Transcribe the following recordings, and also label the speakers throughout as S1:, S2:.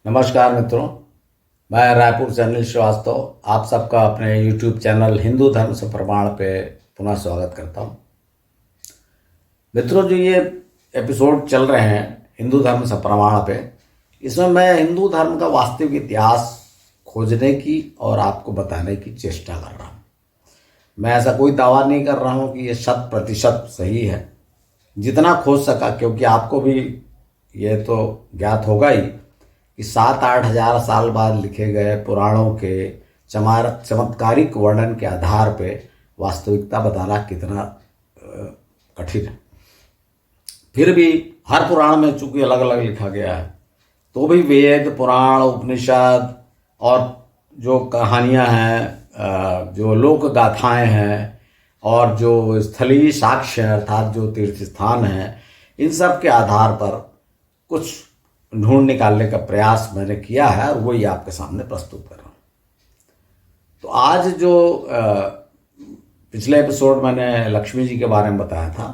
S1: नमस्कार मित्रों, मैं रायपुर से अनिल श्रीवास्तव आप सबका अपने YouTube चैनल हिंदू धर्म से प्रमाण पे पुनः स्वागत करता हूँ। मित्रों, जो ये एपिसोड चल रहे हैं हिंदू धर्म से प्रमाण पे, इसमें मैं हिंदू धर्म का वास्तविक इतिहास खोजने की और आपको बताने की चेष्टा कर रहा हूँ। मैं ऐसा कोई दावा नहीं कर रहा हूँ कि ये 100% सही है, जितना खोज सका, क्योंकि आपको भी ये तो ज्ञात होगा ही कि 7-8 हजार साल बाद लिखे गए पुराणों के चमत्कारिक वर्णन के आधार पे वास्तविकता बताना कितना कठिन है। फिर भी हर पुराण में चूंकि अलग अलग लिखा गया है, तो भी वेद, पुराण, उपनिषद और जो कहानियां हैं, जो लोक गाथाएं हैं और जो स्थलीय साक्ष्य अर्थात जो तीर्थ स्थान हैं, इन सब के आधार पर कुछ ढूंढ निकालने का प्रयास मैंने किया है और वही आपके सामने प्रस्तुत कर रहा हूँ। तो आज जो पिछले एपिसोड मैंने लक्ष्मी जी के बारे में बताया था,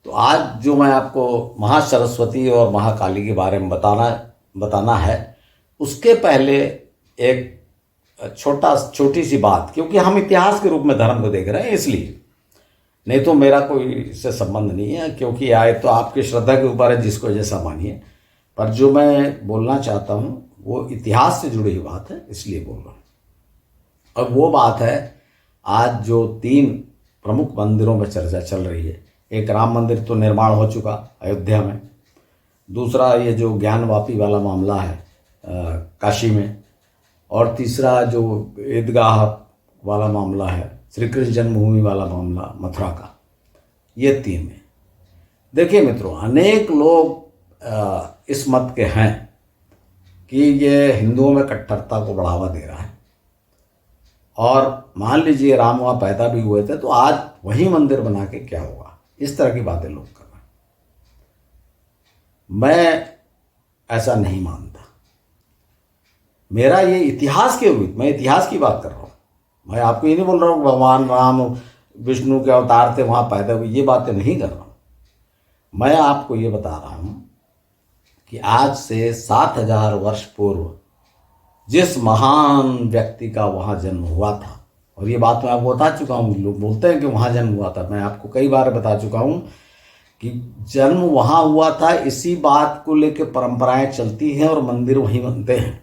S1: तो आज जो मैं आपको महासरस्वती और महाकाली के बारे में बताना है, उसके पहले एक छोटी सी बात, क्योंकि हम इतिहास के रूप में धर्म को देख रहे हैं, इसलिए, नहीं तो मेरा कोई इससे संबंध नहीं है, क्योंकि आए तो आपकी श्रद्धा के ऊपर है, जिसको जैसा मानिए। पर जो मैं बोलना चाहता हूँ वो इतिहास से जुड़ी हुई बात है, इसलिए बोल रहा हूँ। और वो बात है, आज जो 3 प्रमुख मंदिरों में चर्चा चल रही है। एक राम मंदिर तो निर्माण हो चुका अयोध्या में, दूसरा ये जो ज्ञानवापी वाला मामला है काशी में, और तीसरा जो ईदगाह वाला मामला है, श्री कृष्ण जन्मभूमि वाला मामला मथुरा का। ये 3 में देखिए मित्रों, अनेक लोग इस मत के हैं कि ये हिंदुओं में कट्टरता को बढ़ावा दे रहा है, और मान लीजिए राम वहाँ पैदा भी हुए थे, तो आज वही मंदिर बना के क्या होगा, इस तरह की बातें लोग कर रहे हैं। मैं ऐसा नहीं मानता। मेरा ये इतिहास के विरुद्ध, मैं इतिहास की बात कर रहा हूँ। मैं आपको ये नहीं बोल रहा हूँ भगवान राम विष्णु के अवतार थे, वहाँ पैदा हुए, ये बातें नहीं कर रहा हूँ। मैं आपको ये बता रहा हूँ कि आज से 7000 वर्ष पूर्व जिस महान व्यक्ति का वहाँ जन्म हुआ था, और ये बात मैं आपको बता चुका हूँ, लोग बोलते हैं कि वहाँ जन्म हुआ था, मैं आपको कई बार बता चुका हूँ कि जन्म वहाँ हुआ था। इसी बात को लेकर परंपराएं चलती हैं और मंदिर वहीं बनते हैं।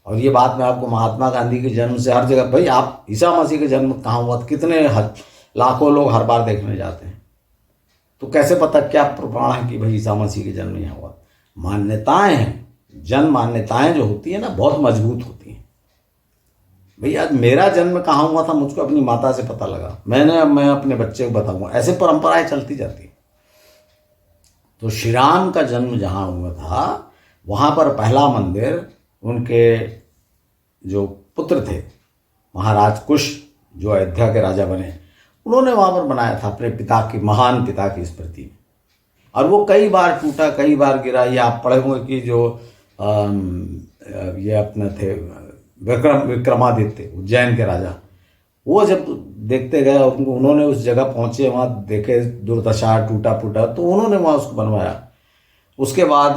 S1: और ये बात मैं आपको महात्मा गांधी के जन्म से हर जगह, भाई आप ईसा मसीह के जन्म कहाँ हुआ था, कितने लाखों लोग हर बार देखने जाते हैं, तो कैसे पता क्या प्रमाण है कि भाई ईसा मसीह के जन्म यहाँ हुआ। मान्यताएं हैं, जन्म मान्यताएं जो होती है ना, बहुत मजबूत होती हैं। भैया मेरा जन्म कहाँ हुआ था, मुझको अपनी माता से पता लगा, मैं अपने बच्चे को बताऊंगा, ऐसे परंपराएं चलती जाती हैं। तो श्री राम का जन्म जहाँ हुआ था, वहाँ पर पहला मंदिर उनके जो पुत्र थे महाराज कुश, जो अयोध्या के राजा बने, उन्होंने वहाँ पर बनाया था अपने पिता की, महान पिता की स्मृति में। और वो कई बार टूटा, कई बार गिरा। ये आप पढ़े हुए कि जो ये अपने थे विक्रमादित्य, उज्जैन के राजा, वो जब देखते गए, उन्होंने उस जगह पहुँचे, वहाँ देखे दुर्दशा, टूटा फूटा, तो उन्होंने वहाँ उसको बनवाया। उसके बाद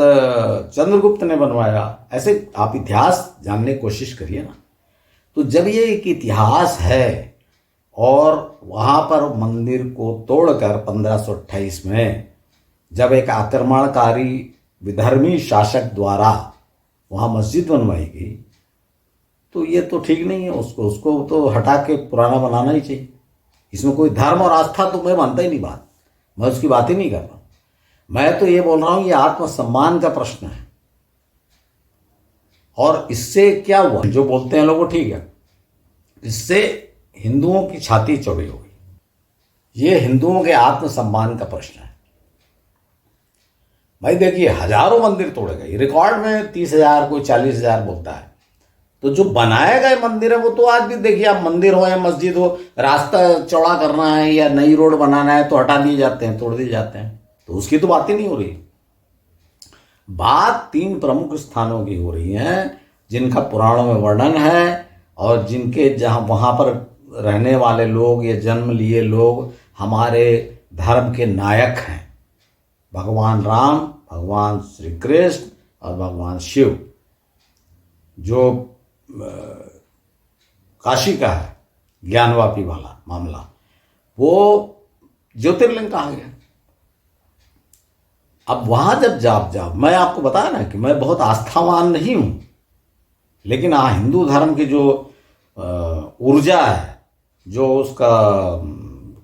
S1: चंद्रगुप्त ने बनवाया। ऐसे आप इतिहास जानने की कोशिश करिए ना। तो जब ये एक इतिहास है और वहाँ पर मंदिर को तोड़कर 1528 में जब एक आक्रमणकारी विधर्मी शासक द्वारा वहाँ मस्जिद बनवाई गई, तो ये तो ठीक नहीं है। उसको तो हटा के पुराना बनाना ही चाहिए। इसमें कोई धर्म और आस्था तो मैं मानता ही नहीं बात, मैं उसकी बात ही नहीं कर रहा हूँ। मैं तो ये बोल रहा हूँ ये आत्मसम्मान का प्रश्न है। और इससे क्या हुआ, जो बोलते हैं लोग ठीक है, इससे हिंदुओं की छाती चौड़ी हो गई। ये हिंदुओं के आत्मसम्मान का प्रश्न है। भाई देखिए, हजारों मंदिर तोड़े गए, रिकॉर्ड में 30,000, कोई 40,000 बोलता है। तो जो बनाए गए मंदिर है वो तो आज भी देखिए, आप मंदिर हो या मस्जिद हो, रास्ता चौड़ा करना है या नई रोड बनाना है तो हटा दिए जाते हैं, तोड़ दिए जाते हैं। तो उसकी तो बात ही नहीं हो रही। बात 3 प्रमुख स्थानों की हो रही है जिनका पुराणों में वर्णन है, और जिनके जहाँ वहाँ पर रहने वाले लोग या जन्म लिए लोग हमारे धर्म के नायक हैं। भगवान राम, भगवान श्री कृष्ण, और भगवान शिव जो काशी का है ज्ञानवापी वाला मामला, वो ज्योतिर्लिंग कहा गया। अब वहां जब जाप मैं आपको बताया ना कि मैं बहुत आस्थावान नहीं हूं, लेकिन हाँ हिंदू धर्म की जो ऊर्जा है, जो उसका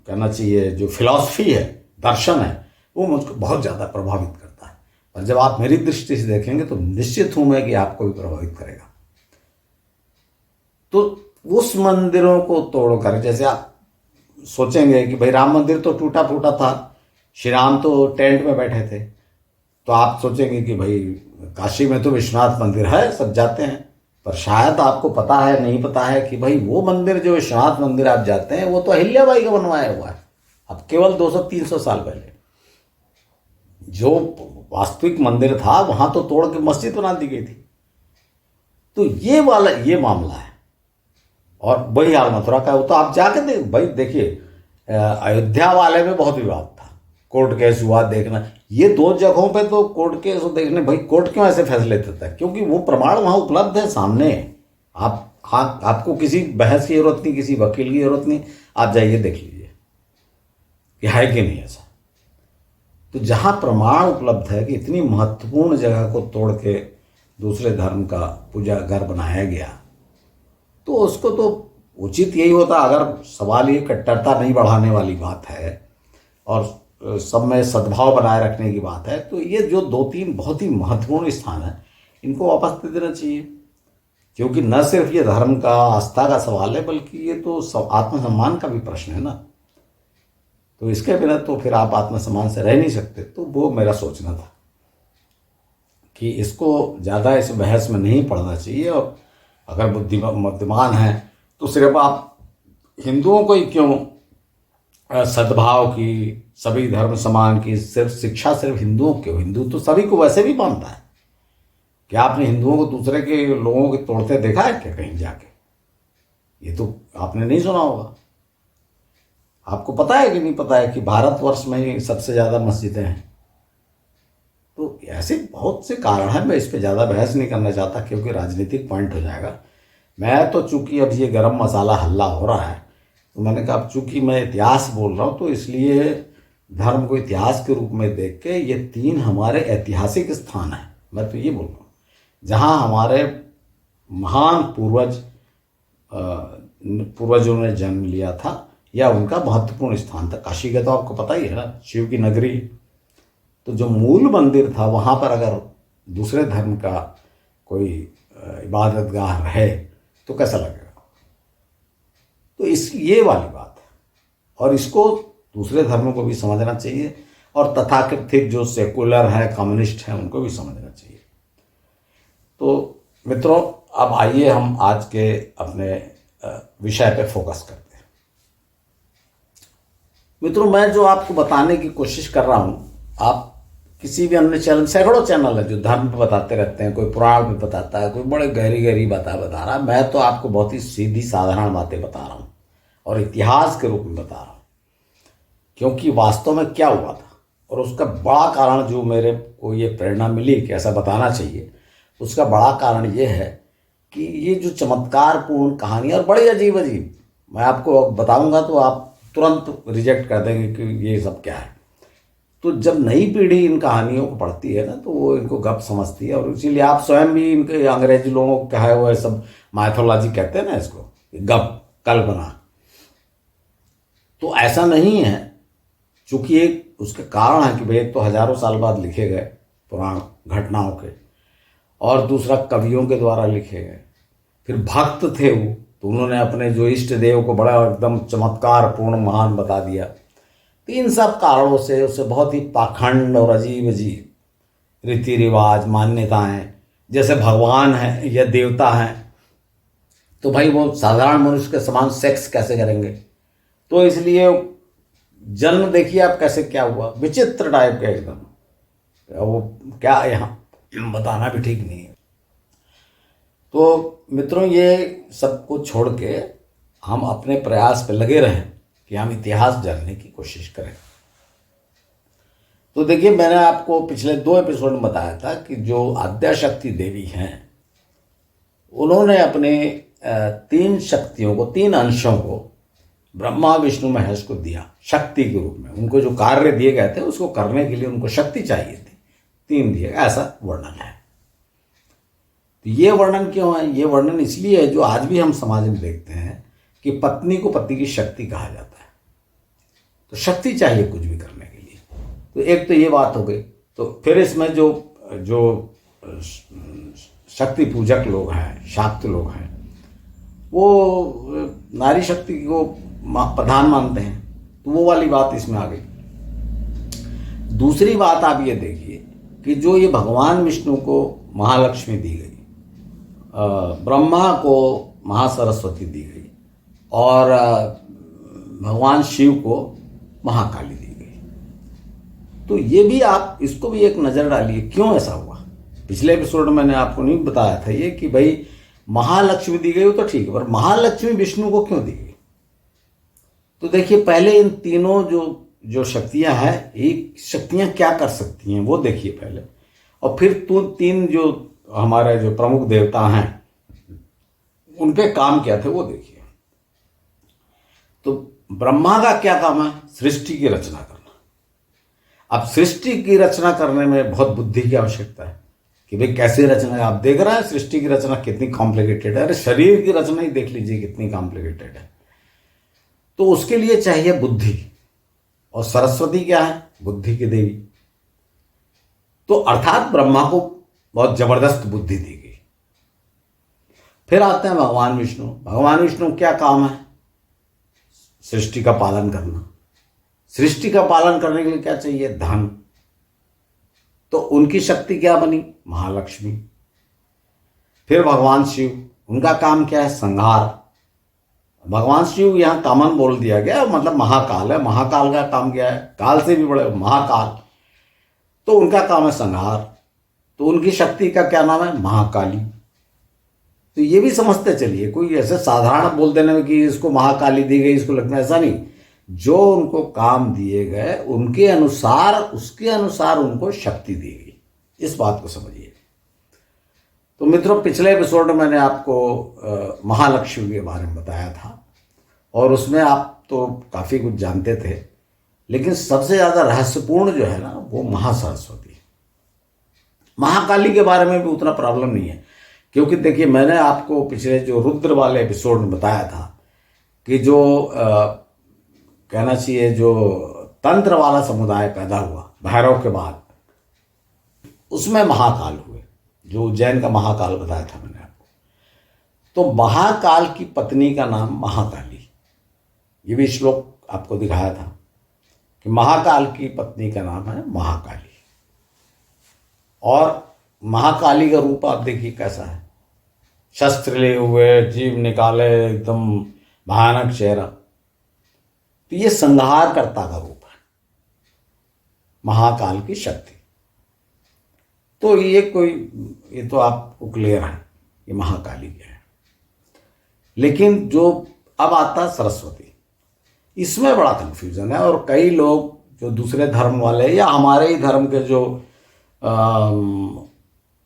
S1: कहना चाहिए जो फिलॉसफी है, दर्शन है, वो मुझको बहुत ज़्यादा प्रभावित करता है। और जब आप मेरी दृष्टि से देखेंगे तो निश्चित हूं मैं कि आपको भी प्रभावित करेगा। तो उस मंदिरों को तोड़कर, जैसे आप सोचेंगे कि भाई राम मंदिर तो टूटा फूटा था, श्री राम तो टेंट में बैठे थे, तो आप सोचेंगे कि भाई काशी में तो विश्वनाथ मंदिर है, सब जाते हैं। पर शायद आपको पता है नहीं पता है कि भाई वो मंदिर जो विश्वनाथ मंदिर आप जाते हैं वो तो अहिल्याबाई का बनवाया हुआ है। अब केवल 200-300 साल पहले जो वास्तविक मंदिर था वहां तो तोड़ के मस्जिद बना दी गई थी। तो ये मामला है। और वही हाल मथुरा का, वो तो आप जाके देखिए अयोध्या वाले में बहुत विवाद था, कोर्ट केस हुआ देखना। ये 2 जगहों पे तो कोर्ट केस देखने, भाई कोर्ट क्यों ऐसे फैसले देता है? क्योंकि वो प्रमाण वहां उपलब्ध है सामने। आपको किसी बहस की जरूरत नहीं, किसी वकील की जरूरत नहीं, आप जाइए देख लीजिए कि है कि नहीं ऐसा। तो जहां प्रमाण उपलब्ध है कि इतनी महत्वपूर्ण जगह को तोड़ के दूसरे धर्म का पूजा घर बनाया गया, तो उसको तो उचित यही होता। अगर सवाल ये कट्टरता नहीं बढ़ाने वाली बात है और सब में सद्भाव बनाए रखने की बात है, तो ये जो 2-3 बहुत ही महत्वपूर्ण स्थान है इनको वापस दे देना चाहिए। क्योंकि न सिर्फ ये धर्म का आस्था का सवाल है, बल्कि ये तो आत्मसम्मान का भी प्रश्न है ना। तो इसके बिना तो फिर आप आत्मसम्मान से रह नहीं सकते। तो वो मेरा सोचना था कि इसको ज़्यादा इस बहस में नहीं पड़ना चाहिए। और अगर बुद्धिमान है तो सिर्फ आप हिंदुओं को ही क्यों सद्भाव की, सभी धर्म समान की सिर्फ शिक्षा सिर्फ हिंदुओं क्यों? हिंदू तो सभी को वैसे भी मानता है। क्या आपने हिंदुओं को दूसरे के लोगों के तोड़ते देखा है क्या कहीं जाके? ये तो आपने नहीं सुना होगा। आपको पता है कि नहीं पता है कि भारतवर्ष में ही सबसे ज़्यादा मस्जिदें हैं? तो ऐसे बहुत से कारण हैं। मैं इस पर ज़्यादा बहस नहीं करना चाहता क्योंकि राजनीतिक पॉइंट हो जाएगा। मैं तो चूंकि अब ये गरम मसाला हल्ला हो रहा है, तो मैंने कहा अब चूंकि मैं इतिहास बोल रहा हूँ तो इसलिए धर्म को इतिहास के रूप में देख के ये 3 हमारे ऐतिहासिक स्थान हैं। मैं तो ये बोल रहा हूँ जहाँ हमारे महान पूर्वजों ने जन्म लिया था या उनका महत्वपूर्ण स्थान था। काशी का तो आपको पता ही है ना, शिव की नगरी। तो जो मूल मंदिर था वहाँ पर अगर दूसरे धर्म का कोई इबादतगाह रहे तो कैसा लगेगा? तो ये वाली बात है। और इसको दूसरे धर्मों को भी समझना चाहिए और तथाकथित जो सेकुलर है, कम्युनिस्ट हैं, उनको भी समझना चाहिए। तो मित्रों, अब आइए हम आज के अपने विषय पे फोकस करते हैं। मित्रों, मैं जो आपको बताने की कोशिश कर रहा हूँ, आप किसी भी अन्य चैनल, सैकड़ों चैनल है जो धर्म पे बताते रहते हैं, कोई पुराण पे बताता है, कोई बड़े गहरी गहरी बातें बता रहा है। मैं तो आपको बहुत ही सीधी साधारण बातें बता रहा हूँ और इतिहास के रूप में बता रहा हूँ। क्योंकि वास्तव में क्या हुआ था और उसका बड़ा कारण जो मेरे को ये प्रेरणा मिली कि ऐसा बताना चाहिए, उसका बड़ा कारण ये है कि ये जो चमत्कारपूर्ण कहानी और बड़ी अजीब अजीब, मैं आपको बताऊंगा तो आप तुरंत रिजेक्ट कर देंगे कि ये सब क्या है। तो जब नई पीढ़ी इन कहानियों को पढ़ती है ना, तो वो इनको गप समझती है। और इसीलिए आप स्वयं भी इनके अंग्रेजी लोगों को कहा हुआ है, सब माइथोलॉजी कहते हैं ना इसको, गप, कल्पना। तो ऐसा नहीं है, चूंकि एक उसके कारण है कि भाई तो हजारों साल बाद लिखे गए पुराण घटनाओं के, और दूसरा कवियों के द्वारा लिखे गए। फिर भक्त थे वो, तो उन्होंने अपने जो इष्ट देव को बड़ा एकदम चमत्कारपूर्ण महान बता दिया। तो इन सब कारणों से उसे बहुत ही पाखंड और अजीब अजीब रीति रिवाज, मान्यताएं, जैसे भगवान है या देवता हैं तो भाई वो साधारण मनुष्य के समान सेक्स कैसे करेंगे? तो इसलिए जन्म देखिए आप कैसे क्या हुआ, विचित्र टाइप का एकदम। वो क्या यहाँ बताना भी ठीक नहीं है। तो मित्रों, ये सब कुछ छोड़ के हम अपने प्रयास पे लगे रहें कि हम इतिहास जानने की कोशिश करें। तो देखिए, मैंने आपको पिछले 2 एपिसोड में बताया था कि जो आद्याशक्ति देवी हैं, उन्होंने अपने 3 शक्तियों को, 3 अंशों को ब्रह्मा विष्णु महेश को दिया शक्ति के रूप में। उनको जो कार्य दिए गए थे उसको करने के लिए उनको शक्ति चाहिए थी, 3 दिए, ऐसा वर्णन है। तो ये वर्णन क्यों है? ये वर्णन इसलिए है, जो आज भी हम समाज में देखते हैं कि पत्नी को पति की शक्ति कहा जाता है। तो शक्ति चाहिए कुछ भी करने के लिए। तो एक तो ये बात हो गई। तो फिर इसमें जो शक्ति पूजक लोग हैं, शाक्त लोग हैं, वो नारी शक्ति को प्रधान मानते हैं। तो वो वाली बात इसमें आ गई। दूसरी बात आप ये देखिए कि जो ये भगवान विष्णु को महालक्ष्मी दी गई, ब्रह्मा को महासरस्वती दी गई, और भगवान शिव को महाकाली दी गई। तो ये भी आप इसको भी एक नज़र डालिए, क्यों ऐसा हुआ। पिछले एपिसोड में मैंने आपको नहीं बताया था ये कि भाई महालक्ष्मी दी गई हो तो ठीक है, पर महालक्ष्मी विष्णु को क्यों दी गई? तो देखिए, पहले इन तीनों जो शक्तियां हैं, एक शक्तियां क्या कर सकती हैं वो देखिए पहले, और फिर तो 3 जो हमारे जो प्रमुख देवता हैं उनके काम क्या थे वो देखिए। तो ब्रह्मा का क्या काम है? सृष्टि की रचना करना। अब सृष्टि की रचना करने में बहुत बुद्धि की आवश्यकता है कि भाई कैसे रचना है। आप देख रहे हैं सृष्टि की रचना कितनी कॉम्प्लिकेटेड है। अरे शरीर की रचना ही देख लीजिए कितनी कॉम्प्लिकेटेड है। तो उसके लिए चाहिए बुद्धि, और सरस्वती क्या है? बुद्धि की देवी। तो अर्थात ब्रह्मा को बहुत जबरदस्त बुद्धि दी गई। फिर आते हैं भगवान विष्णु। भगवान विष्णु क्या काम है? सृष्टि का पालन करना। सृष्टि का पालन करने के लिए क्या चाहिए? धन। तो उनकी शक्ति क्या बनी? महालक्ष्मी। फिर भगवान शिव, उनका काम क्या है? संहार। भगवान शिव यहाँ कॉमन बोल दिया गया, मतलब महाकाल है। महाकाल का काम क्या है? काल से भी बड़े महाकाल। तो उनका काम है संहार। तो उनकी शक्ति का क्या नाम है? महाकाली। तो ये भी समझते चलिए, कोई ऐसे साधारण बोल देने में कि इसको महाकाली दी गई, इसको लगना, ऐसा नहीं। जो उनको काम दिए गए उनके अनुसार, उसके अनुसार उनको शक्ति दी गई। इस बात को समझिए। तो मित्रों, पिछले एपिसोड में मैंने आपको महालक्ष्मी के बारे में बताया था, और उसमें आप तो काफ़ी कुछ जानते थे, लेकिन सबसे ज़्यादा रहस्यपूर्ण जो है ना, वो महासरस्वती। महाकाली के बारे में भी उतना प्रॉब्लम नहीं है, क्योंकि देखिए, मैंने आपको पिछले जो रुद्र वाले एपिसोड में बताया था कि जो कहना चाहिए जो तंत्र वाला समुदाय पैदा हुआ भैरव के बाद, उसमें महाकाल हुए। जो उज्जैन का महाकाल बताया था मैंने आपको, तो महाकाल की पत्नी का नाम महाकाली। ये भी श्लोक आपको दिखाया था कि महाकाल की पत्नी का नाम है महाकाली। और महाकाली का रूप आप देखिए कैसा है, शस्त्र लिए हुए, जीभ निकाले, एकदम भयानक चेहरा। तो ये संहारकर्ता का रूप है, महाकाल की शक्ति। तो ये तो आपको क्लियर है ये महाकाली है। लेकिन जो अब आता सरस्वती, इसमें बड़ा कंफ्यूजन है। और कई लोग जो दूसरे धर्म वाले या हमारे ही धर्म के जो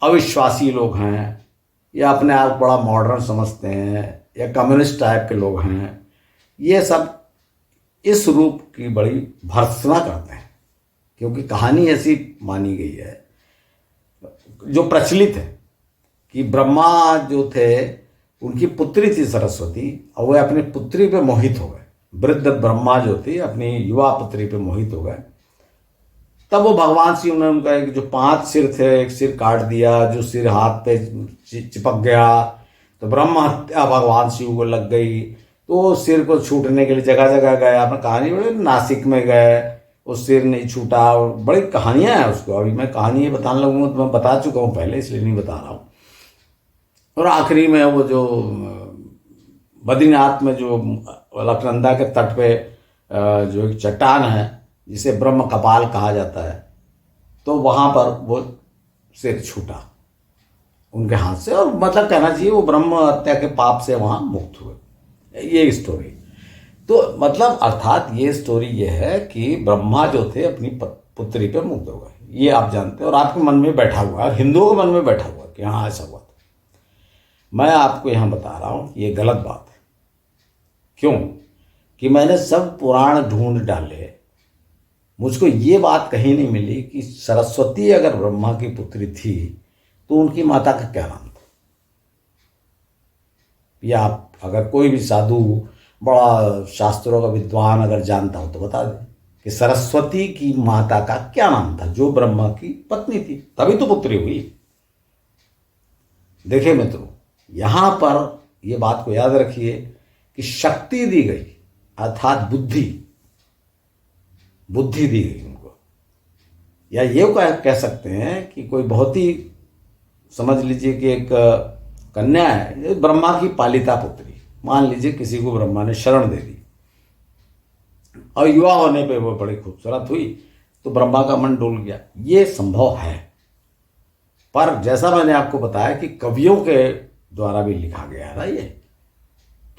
S1: अविश्वासी लोग हैं, या अपने आप बड़ा मॉडर्न समझते हैं, या कम्युनिस्ट टाइप के लोग हैं, ये सब इस रूप की बड़ी भर्त्सना करते हैं। क्योंकि कहानी ऐसी मानी गई है, जो प्रचलित है, कि ब्रह्मा जो थे उनकी पुत्री थी सरस्वती, और वे अपनी पुत्री पे मोहित हो गए। वृद्ध ब्रह्मा जो थी अपनी युवा पुत्री पे मोहित हो गए। तब वो भगवान शिव ने उनका एक जो 5 सिर थे, एक सिर काट दिया, जो सिर हाथ पे चिपक गया, तो ब्रह्म हत्या भगवान शिव को लग गई। तो सिर को छूटने के लिए जगह जगह गए। आपने कहानी बड़े, नासिक में गए, वो सिर नहीं छूटा। बड़ी कहानियां हैं उसको, अभी मैं कहानी बताने लगूंगा तो मैं बता चुका हूँ पहले, इसलिए नहीं बता रहा हूँ। और आखिरी में वो जो बद्रीनाथ में जो अलकनंदा के तट पे जो एक चट्टान है जिसे ब्रह्म कपाल कहा जाता है, तो वहाँ पर वो सिर छूटा उनके हाथ से, और मतलब कहना चाहिए वो ब्रह्म हत्या के पाप से वहाँ मुक्त हुए। ये स्टोरी तो मतलब अर्थात ये स्टोरी ये है कि ब्रह्मा जो थे अपनी पुत्री पे मुग्ध हो गए, ये आप जानते हैं और आपके मन में बैठा हुआ है, हिंदुओं के मन में बैठा हुआ कि हाँ ऐसा हुआ था। मैं आपको यहाँ बता रहा हूँ कि ये गलत बात है। क्यों कि मैंने सब पुराण ढूंढ डाले, मुझको ये बात कहीं नहीं मिली कि सरस्वती अगर ब्रह्मा की पुत्री थी तो उनकी माता का क्या नाम था। या आप अगर कोई भी साधु बड़ा शास्त्रों का विद्वान अगर जानता हो तो बता दे कि सरस्वती की माता का क्या नाम था जो ब्रह्मा की पत्नी थी, तभी तो पुत्री हुई। देखिए मित्रों, यहां पर यह बात को याद रखिए कि शक्ति दी गई अर्थात बुद्धि दी गई उनको, या ये कह सकते हैं कि कोई बहुत ही, समझ लीजिए कि एक कन्या है, ब्रह्मा की पालिता पुत्री, मान लीजिए किसी को ब्रह्मा ने शरण दे दी और युवा होने पे वो बड़ी खूबसूरत हुई तो ब्रह्मा का मन डोल गया, ये संभव है। पर जैसा मैंने आपको बताया कि कवियों के द्वारा भी लिखा गया है ना ये,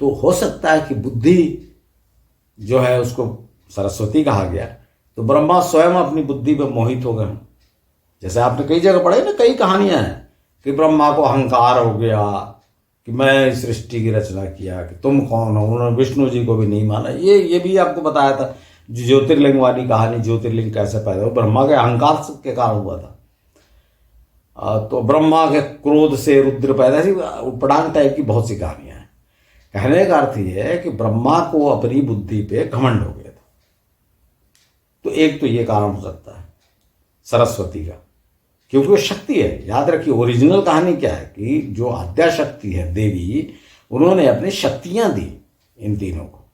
S1: तो हो सकता है कि बुद्धि जो है उसको सरस्वती कहा गया, तो ब्रह्मा स्वयं अपनी बुद्धि पर मोहित हो गए। जैसे आपने कई जगह पढ़े ना, कई कहानियां हैं कि ब्रह्मा को अहंकार हो गया कि मैं इस सृष्टि की रचना किया, कि तुम कौन हो। उन्होंने विष्णु जी को भी नहीं माना। ये भी आपको बताया था, ज्योतिर्लिंग वाली कहानी, ज्योतिर्लिंग कैसे पैदा हुआ, ब्रह्मा के अहंकार के कारण हुआ था। तो ब्रह्मा के क्रोध से रुद्र पैदा, ऐसी उपड़ांग टाइप की बहुत सी कहानियां हैं। कहने का अर्थ यह है कि ब्रह्मा को अपनी बुद्धि पे घमंड हो गया था। तो एक तो ये कारण हो सकता है सरस्वती का, क्योंकि वो शक्ति है। याद रखिए ओरिजिनल कहानी क्या है कि जो आद्या शक्ति है देवी, उन्होंने अपनी शक्तियां दी इन तीनों को।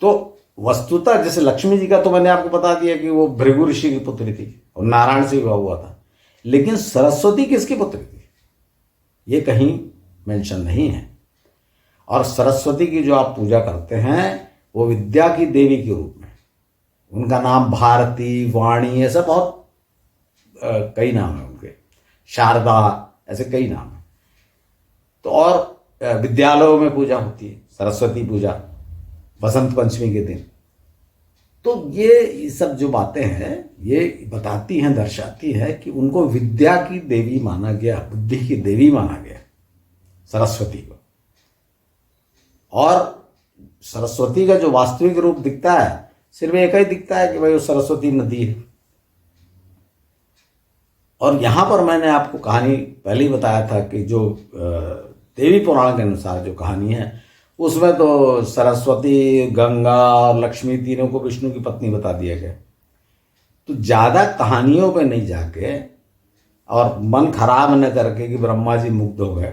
S1: तो वस्तुतः जैसे लक्ष्मी जी का तो मैंने आपको बता दिया कि वो भृगु ऋषि की पुत्री थी और नारायण से विवाह हुआ था, लेकिन सरस्वती किसकी पुत्री थी ये कहीं मेंशन नहीं है। और सरस्वती की जो आप पूजा करते हैं वो विद्या की देवी के रूप में, उनका नाम भारती, वाणी, ऐसा बहुत कई नाम है उनके, शारदा, ऐसे कई नाम है। तो और विद्यालयों में पूजा होती है सरस्वती पूजा बसंत पंचमी के दिन। तो ये सब जो बातें हैं ये बताती हैं, दर्शाती है कि उनको विद्या की देवी माना गया, बुद्धि की देवी माना गया सरस्वती को। और सरस्वती का जो वास्तविक रूप दिखता है सिर्फ एक ही दिखता है कि भाई वो सरस्वती नदी है। और यहां पर मैंने आपको कहानी पहले ही बताया था कि जो देवी पुराण के अनुसार जो कहानी है उसमें तो सरस्वती, गंगा और लक्ष्मी तीनों को विष्णु की पत्नी बता दिया गया। तो ज़्यादा कहानियों पे नहीं जाके और मन खराब न करके कि ब्रह्मा जी मुग्ध हो गए।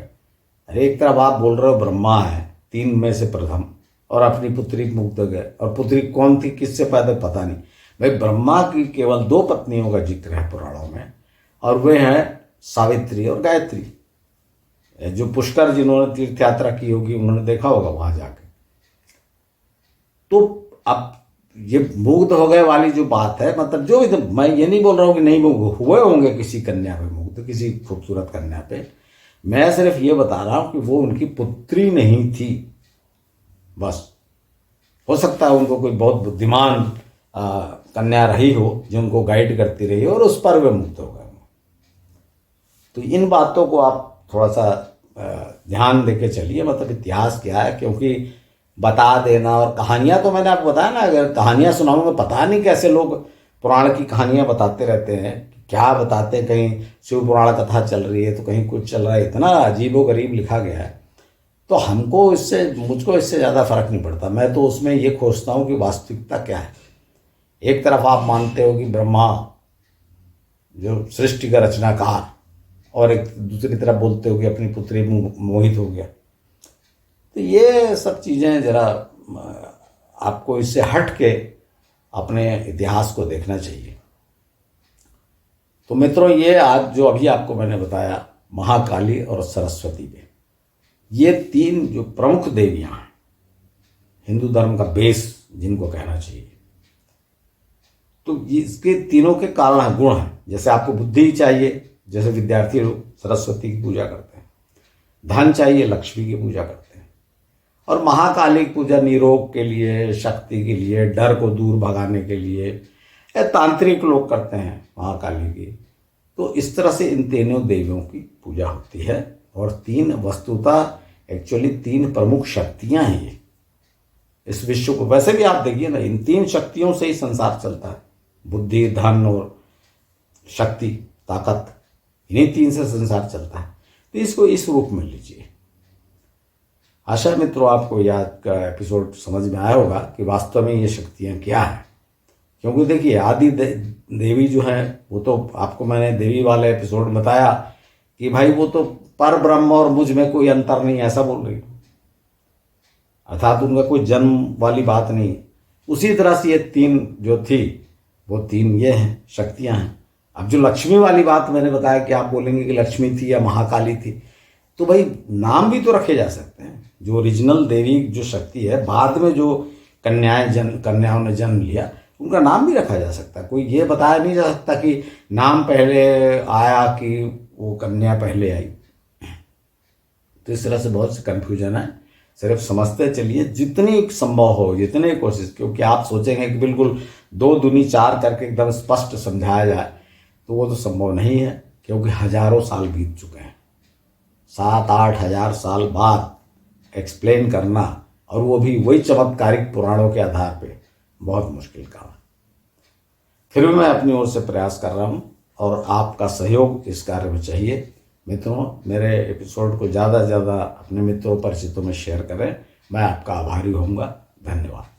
S1: अरे एक तरफ आप बोल रहे हो ब्रह्मा है तीन में से प्रथम और अपनी पुत्री मुग्ध हो गए, और पुत्री कौन थी, किससे पैदा पता नहीं। भाई ब्रह्मा की केवल दो पत्नियों का जिक्र है पुराणों में, और वे हैं सावित्री और गायत्री। जो पुष्कर जिन्होंने तीर्थ यात्रा की होगी उन्होंने देखा होगा वहां जाके। तो अब ये मुग्ध हो गए वाली जो बात है, मतलब जो मैं ये नहीं बोल रहा हूँ कि नहीं हुए होंगे किसी कन्या पे मुग्ध, किसी खूबसूरत कन्या पे, मैं सिर्फ ये बता रहा हूं कि वो उनकी पुत्री नहीं थी। बस हो सकता है उनको कोई बहुत बुद्धिमान कन्या रही हो जो उनको गाइड करती रही और उस पर वे मुक्त हो गए। तो इन बातों को आप थोड़ा सा ध्यान देके चलिए, मतलब इतिहास क्या है, क्योंकि बता देना और कहानियां तो मैंने आपको बताया ना, अगर कहानियां सुनाऊंगा पता नहीं कैसे लोग पुराण की कहानियां बताते रहते हैं, क्या बताते हैं, कहीं शिव पुराण कथा चल रही है तो कहीं कुछ चल रहा है, इतना अजीबोगरीब लिखा गया है। तो मुझको इससे ज़्यादा फर्क नहीं पड़ता। मैं तो उसमें ये खोजता हूँ कि वास्तविकता क्या है। एक तरफ आप मानते हो कि ब्रह्मा जो सृष्टि का रचनाकार, और एक दूसरी तरफ बोलते हो कि अपनी पुत्री मोहित हो गया। तो ये सब चीज़ें ज़रा आपको इससे हट के अपने इतिहास को देखना चाहिए। तो मित्रों, ये आज जो अभी आपको मैंने बताया महाकाली और सरस्वती पे, ये तीन जो प्रमुख देवियां हैं, हिंदू धर्म का बेस जिनको कहना चाहिए, तो इसके तीनों के कारण गुण हैं। जैसे आपको बुद्धि चाहिए, जैसे विद्यार्थी लोग सरस्वती की पूजा करते हैं, धन चाहिए, लक्ष्मी की पूजा करते हैं, और महाकाली की पूजा निरोग के लिए, शक्ति के लिए, डर को दूर भगाने के लिए, या तांत्रिक लोग करते हैं महाकाली की। तो इस तरह से इन तीनों देवियों की पूजा होती है। और तीन वस्तुतः एक्चुअली तीन प्रमुख शक्तियां हैं ये इस विश्व को। वैसे भी आप देखिए ना, इन तीन शक्तियों से ही संसार चलता है। बुद्धि, धन और शक्ति, ताकत, इन्हीं तीन से संसार चलता है। तो इसको इस रूप में लीजिए। आशा है मित्रों आपको याद का एपिसोड समझ में आया होगा कि वास्तव में ये शक्तियाँ क्या हैं। क्योंकि देखिए आदि देवी जो है वो तो आपको मैंने देवी वाले एपिसोड में बताया कि भाई वो तो पर ब्रह्म और मुझ में कोई अंतर नहीं, ऐसा बोल रही, अर्थात उनका कोई जन्म वाली बात नहीं। उसी तरह से ये तीन जो थी वो तीन ये हैं, शक्तियां हैं। अब जो लक्ष्मी वाली बात मैंने बताया कि आप बोलेंगे कि लक्ष्मी थी या महाकाली थी, तो भाई नाम भी तो रखे जा सकते हैं। जो ओरिजिनल देवी जो शक्ति है, बाद में जो कन्याओं ने जन्म लिया, उनका नाम भी रखा जा सकता है। कोई ये बताया नहीं जा सकता कि नाम पहले आया कि वो कन्या पहले आई। तो इस तरह से बहुत से कन्फ्यूजन है। सिर्फ समझते चलिए जितनी संभव हो, जितनी कोशिश, क्योंकि आप सोचेंगे कि बिल्कुल 2 दूनी 4 करके एकदम स्पष्ट समझाया जाए, तो वो तो संभव नहीं है। क्योंकि हजारों साल बीत चुके हैं, 7-8 हजार साल बाद एक्सप्लेन करना, और वो भी वही चमत्कारिक पुराणों के आधार पे, बहुत मुश्किल काम है। फिर भी मैं अपनी ओर से प्रयास कर रहा हूँ और आपका सहयोग इस कार्य में चाहिए। मित्रों, मेरे एपिसोड को ज़्यादा से ज़्यादा अपने मित्रों परिचितों में शेयर करें। मैं आपका आभारी होऊंगा। धन्यवाद।